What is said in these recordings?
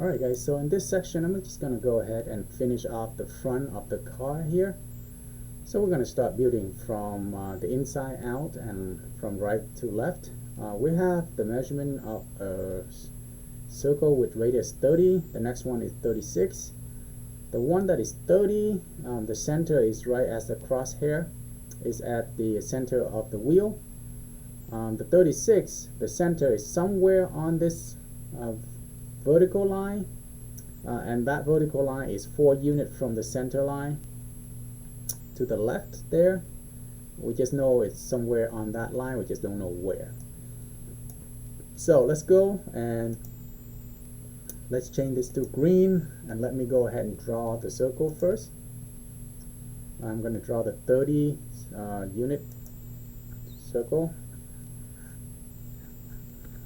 Alright guys, so in this section I'm just going to go ahead and finish off the front of the car here. So we're going to start building from the inside out and from right to left. We have the measurement of a circle with radius 30. The next one is 36. The one that is 30, the center is right as the crosshair is at the center of the wheel. The 36, the center is somewhere on this vertical line, and that vertical line is 4 units from the center line to the left there. We just know it's somewhere on that line, we just don't know where. So let's go and let's change this to green, and let me go ahead and draw the circle first. I'm going to draw the 30 unit circle,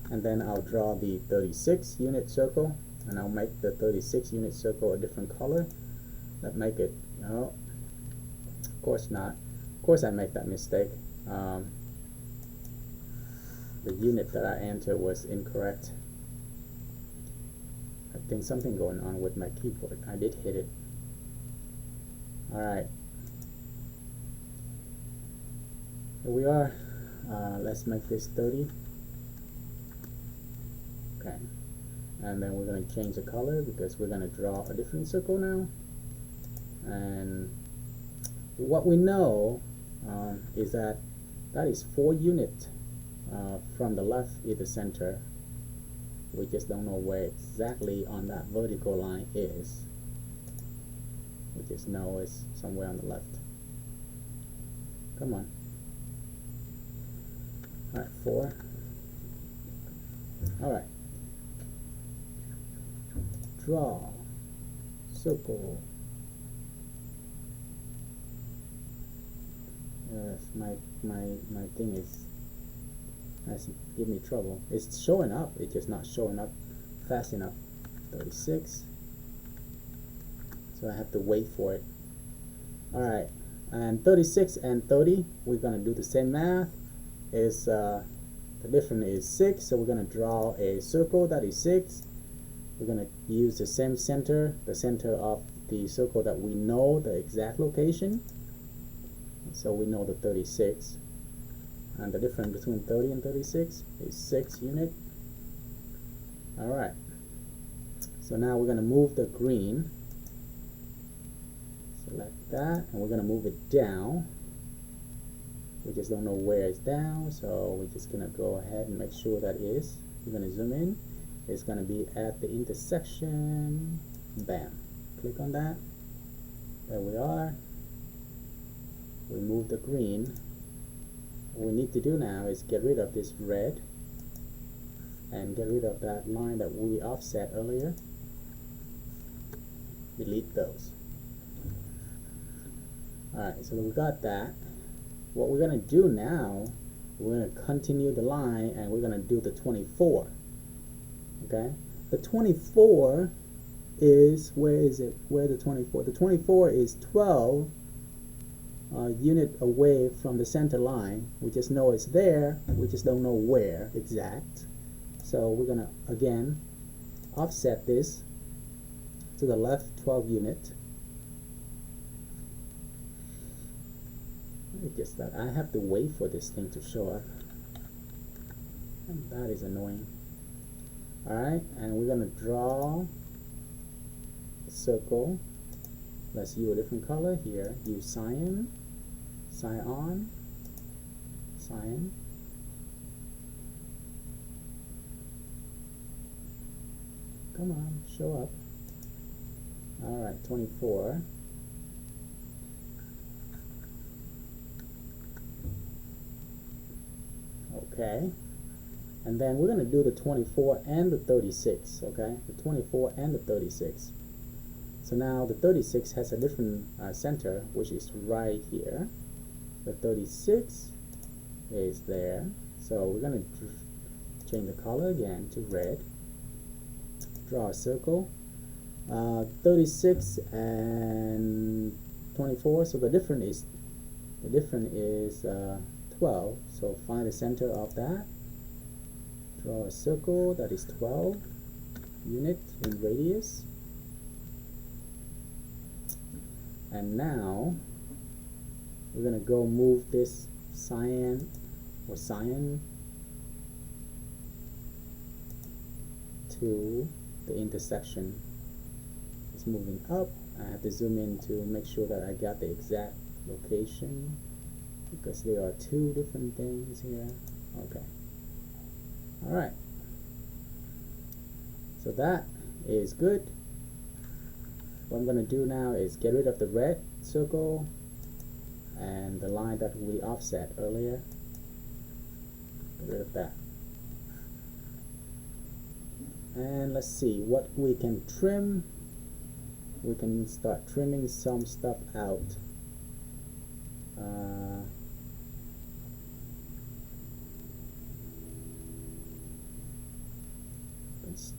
and then I'll draw the 36 unit circle, and I'll make the 36 unit circle a different color. Let's make it, no, of course not. Of course I make that mistake. The unit that I entered was incorrect. I think something going on with my keyboard. I did hit it. Alright. Here we are. Let's make this 30. Okay. And then we're going to change the color because we're going to draw a different circle now. And what we know is that that is 4 units from the left is the center. We just don't know where exactly on that vertical line is. We just know it's somewhere on the left. Come on. Alright, 4. Alright. Draw circle. Yes, my thing is give me trouble. It's showing up, it's just not showing up fast enough. 36. So I have to wait for it. Alright, and 36 and 30, we're gonna do the same math. Is the difference is 6, so we're gonna draw a circle that is 6. We're gonna use the same center, the center of the circle that we know the exact location. So we know the 36. And the difference between 30 and 36 is 6 units. Alright. So now we're going to move the green. Select that, and we're going to move it down. We just don't know where it's down, so we're just going to go ahead and make sure that it is. We're going to zoom in. It's going to be at the intersection. Bam. Click on that. There we are. We move the green. What we need to do now is get rid of this red and get rid of that line that we offset earlier. Delete those. Alright, so we got that. What we're going to do now, we're going to continue the line and we're going to do the 24. Okay? The 24 is, where is it? Where the 24? The 24 is 12 unit away from the center line. We just know it's there, we just don't know where exact. So we're gonna again offset this to the left 12 unit. It's just that I have to wait for this thing to show up, and that is annoying. Alright, and we're gonna draw a circle. Let's use a different color here. Use cyan, cyan, cyan. Come on, show up. Alright, 24. Okay. And then we're going to do the 24 and the 36, okay? The 24 and the 36. So now the 36 has a different center, which is right here. The 36 is there. So we're going to change the color again to red. Draw a circle. 36 and 24. So the difference is 12. So find the center of that. Draw a circle that is 12. unit in radius. And now we're gonna go move this cyan to the intersection. It's moving up. I have to zoom in to make sure that I got the exact location, because there are two different things here. Okay. Alright. So that is good. What I'm going to do now is get rid of the red circle and the line that we offset earlier. Get rid of that. And let's see what we can trim. We can start trimming some stuff out. Let's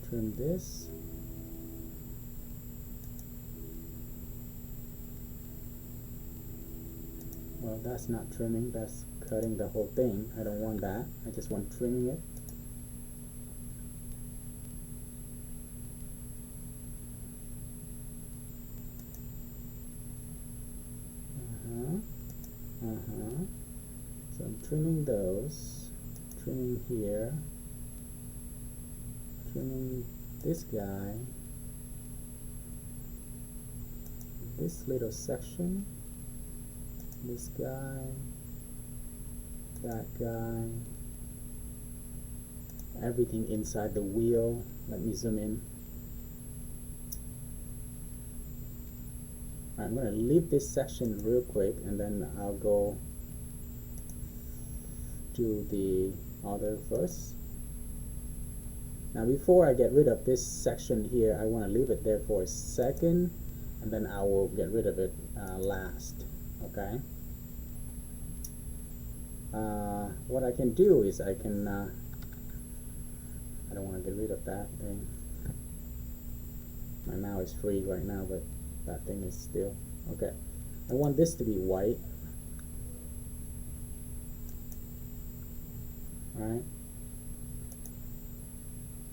trim this. Well, that's not trimming, that's cutting the whole thing. I don't want that. I just want trimming it. So I'm trimming those, trimming here, trimming this guy, this little section, this guy, that guy, everything inside the wheel. Let me zoom in. I'm going to leave this section real quick and then I'll go do the other first. Now before I get rid of this section here, I want to leave it there for a second and then I will get rid of it last. Okay. What I can do is I can I don't want to get rid of that thing. My mouse is free right now, but that thing is still okay. I want this to be white. Alright,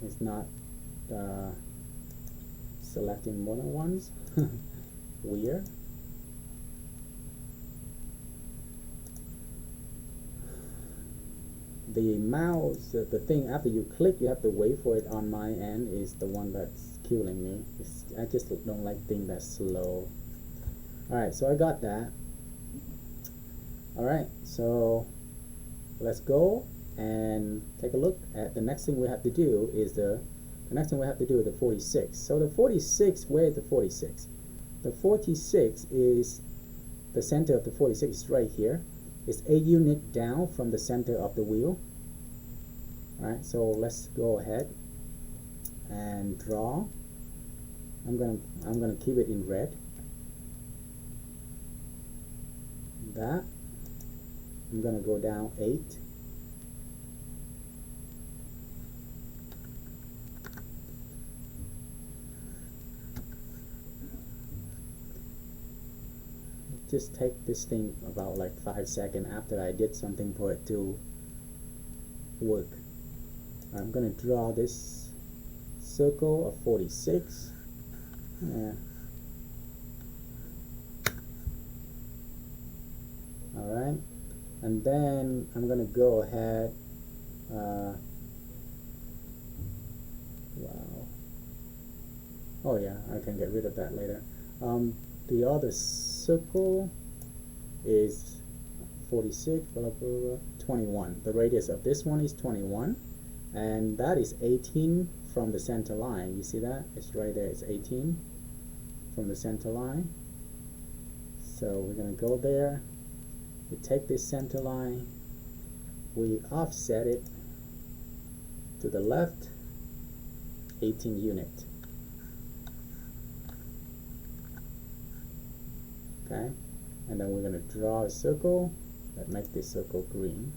it's not selecting more than ones. Weird. The mouse, the thing after you click, you have to wait for it on my end, is the one that's killing me. I just don't like things that's slow. Alright, so I got that. Alright, so let's go and take a look at the next thing we have to do is the 46. So the 46, where is the 46? The 46 is the center of the 46 is right here. It's a unit down from the center of the wheel. Alright, so let's go ahead and draw. I'm gonna keep it in red. That. I'm gonna go down 8. Just take this thing about like 5 seconds after I did something for it to work. I'm gonna draw this circle of 46. Yeah. Alright, and then I'm gonna go ahead. Wow. Oh yeah, I can get rid of that later. The other circle is 46, blah, blah, blah, 21. The radius of this one is 21, and that is 18 from the center line. You see that? It's right there. It's 18 from the center line. So we're going to go there. We take this center line, we offset it to the left 18 unit. Okay, and then we're going to draw a circle that make this circle green.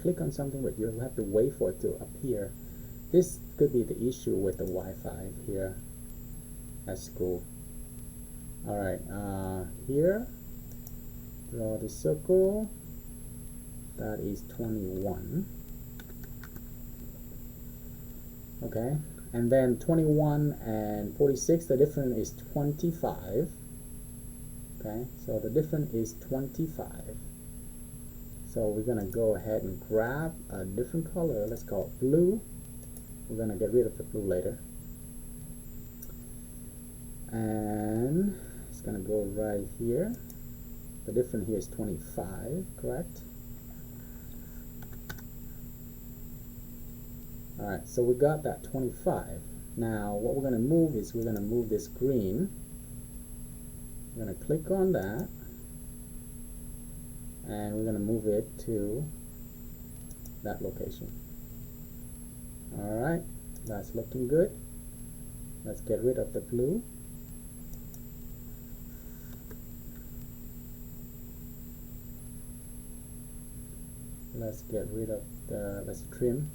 Click on something, but you'll have to wait for it to appear. This could be the issue with the Wi-Fi here at school. Alright, here, draw the circle, that is 21. Okay, and then 21 and 46, the difference is 25. Okay, so the difference is 25. So we're gonna go ahead and grab a different color. Let's call it blue. We're gonna get rid of the blue later, and it's gonna go right here. The difference here is 25, correct? Alright, so we got that 25. Now what we're going to move is we're going to move this green. We're going to click on that, and we're going to move it to that location. Alright, that's looking good. Let's get rid of the blue. Let's get rid of the, let's trim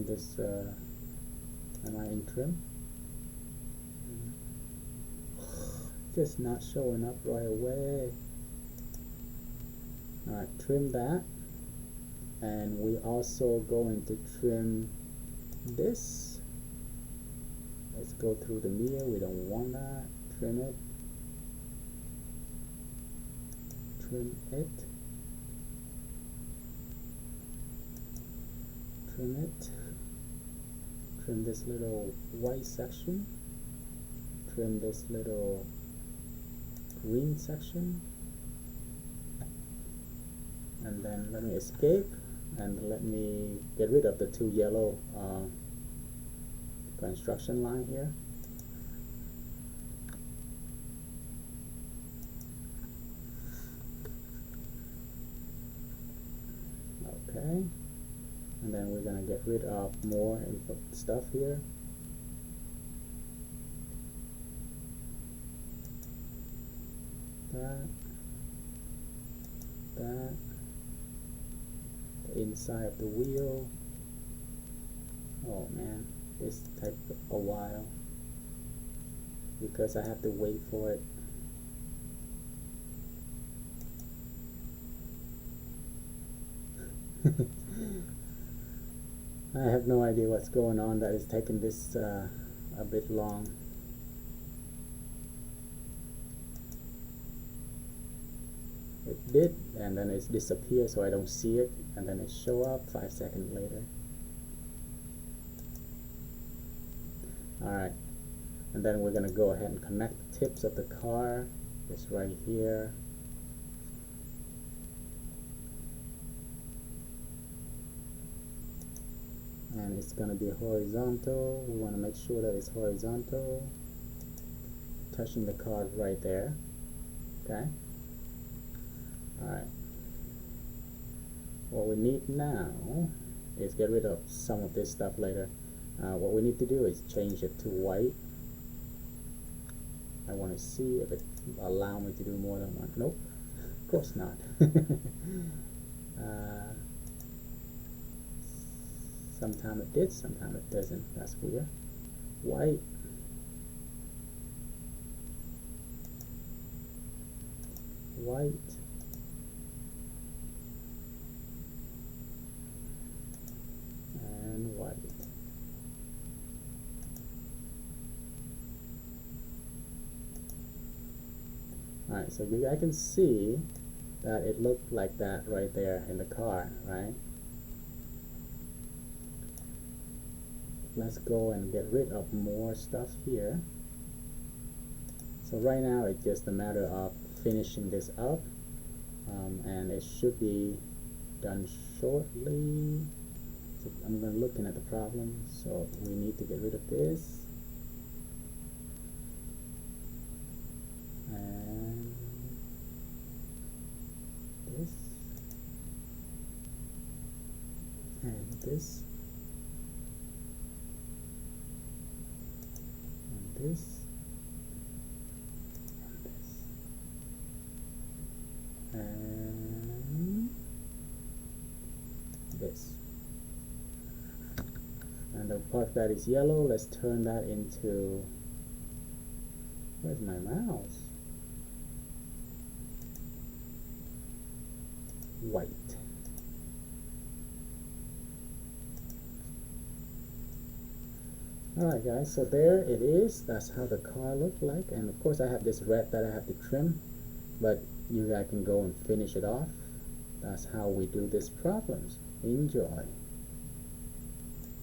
this, am I in trim? Just not showing up right away. Alright, trim that, and we also going to trim this. Let's go through the mirror, we don't want that. Trim it, trim it, trim it, trim this little white section, trim this little green section, and then let me escape and let me get rid of the two yellow construction line here. Okay, and then we're going to get rid of more input stuff here. That, the inside of the wheel. Oh man, this takes a while because I have to wait for it. I have no idea what's going on that is taking this a bit long. It did, and then it disappeared, so I don't see it, and then it show up 5 seconds later. Alright, and then we're going to go ahead and connect the tips of the car, just right here. And it's going to be horizontal. We want to make sure that it's horizontal, touching the card right there. Okay. Alright. What we need now is get rid of some of this stuff later. What we need to do is change it to white. I want to see if it allow me to do more than one. Nope, of course not. Sometimes it did, sometimes it doesn't. That's weird. White. White. And white. Alright, so you guys can see that it looked like that right there in the car, right? Let's go and get rid of more stuff here. So right now it's just a matter of finishing this up, and it should be done shortly. So I'm going to look at the problem. So we need to get rid of this, and this, and this, and this, and this. And the part that is yellow, let's turn that into, where's my mouse? white. Alright guys, so there it is. That's how the car looked like, and of course I have this red that I have to trim, but you guys can go and finish it off. That's how we do these problems. Enjoy.